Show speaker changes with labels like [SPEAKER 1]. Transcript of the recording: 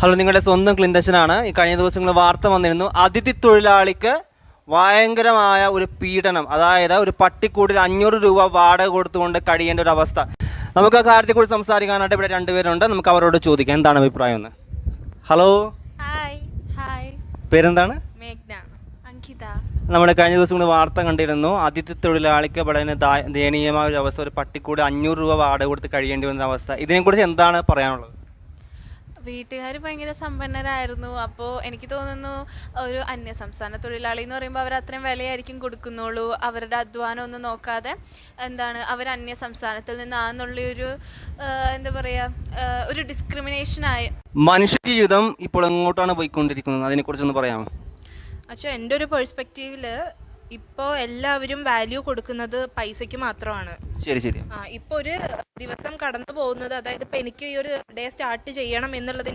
[SPEAKER 1] Hello, നിങ്ങളുടെ സ്വന്തം ക്ലിൻഡശനാണ്. ഈ കഴിഞ്ഞ ദിവസങ്ങൾ വാർത്ത വന്നിരുന്നു, അതിഥി തൊഴിലാളിക്ക് ഭയങ്കരമായ ഒരു പീഡനം, അതായത് ഒരു പട്ടിക്കൂടിൽ 500 രൂപ വാടക കൊടുത്തുകൊണ്ട് കഴിയേണ്ട ഒരു അവസ്ഥ. നമുക്ക് ആ കാര്യത്തെക്കുറിച്ച് സംസാരിക്കാനായിട്ട് ഇവിടെ രണ്ടുപേരുണ്ട്. നമുക്ക് അവരോട് ചോദിക്കാം എന്താണ് അഭിപ്രായം എന്ന്. Hello,
[SPEAKER 2] hi. ഹായ്.
[SPEAKER 1] പേരെന്താണ്?
[SPEAKER 2] മേഘ്ന. അങ്കിത.
[SPEAKER 1] നമ്മുടെ കഴിഞ്ഞ ദിവസം കൂടി വാർത്ത കണ്ടിരുന്നു, അതിഥി തൊഴിലാളിക്ക് വളരെ ദയനീയമായ ഒരു അവസ്ഥ, ഒരു പട്ടിക്കൂടി 500 രൂപ വാടക കൊടുത്ത് കഴിയേണ്ടി വന്ന അവസ്ഥ. ഇതിനെക്കുറിച്ച് എന്താണ് പറയാനുള്ളത്?
[SPEAKER 2] വീട്ടുകാർ ഭയങ്കര സമ്പന്നരായിരുന്നു. അപ്പോൾ എനിക്ക് തോന്നുന്നു ഒരു അന്യസംസ്ഥാന തൊഴിലാളി എന്ന് പറയുമ്പോൾ അവർ അത്രയും വിലയായിരിക്കും കൊടുക്കുന്നുള്ളൂ. അവരുടെ അധ്വാനം ഒന്നും നോക്കാതെ അവർ അന്യ സംസ്ഥാനത്തിൽ നിന്നാണെന്നുള്ളൊരു എന്താ പറയുക, ഒരു ഡിസ്ക്രിമിനേഷനായി.
[SPEAKER 1] മനുഷ്യ ജീവിതം ഇപ്പോൾ എങ്ങോട്ടാണ് പോയിക്കൊണ്ടിരിക്കുന്നത്, അതിനെക്കുറിച്ചൊന്ന് പറയാമോ?
[SPEAKER 3] എൻ്റെ ഒരു പെർസ്പെക്റ്റീവിൽ ഇപ്പോൾ എല്ലാവരും വാല്യൂ കൊടുക്കുന്നത് പൈസയ്ക്ക് മാത്രമാണ്.
[SPEAKER 1] ശരി.
[SPEAKER 3] ഇപ്പോൾ ഒരു ദിവസം കടന്നു പോകുന്നത്, അതായത് ഇപ്പോൾ എനിക്ക് ഈ ഒരു ഡേ സ്റ്റാർട്ട് ചെയ്യണം എന്നുള്ളതിന്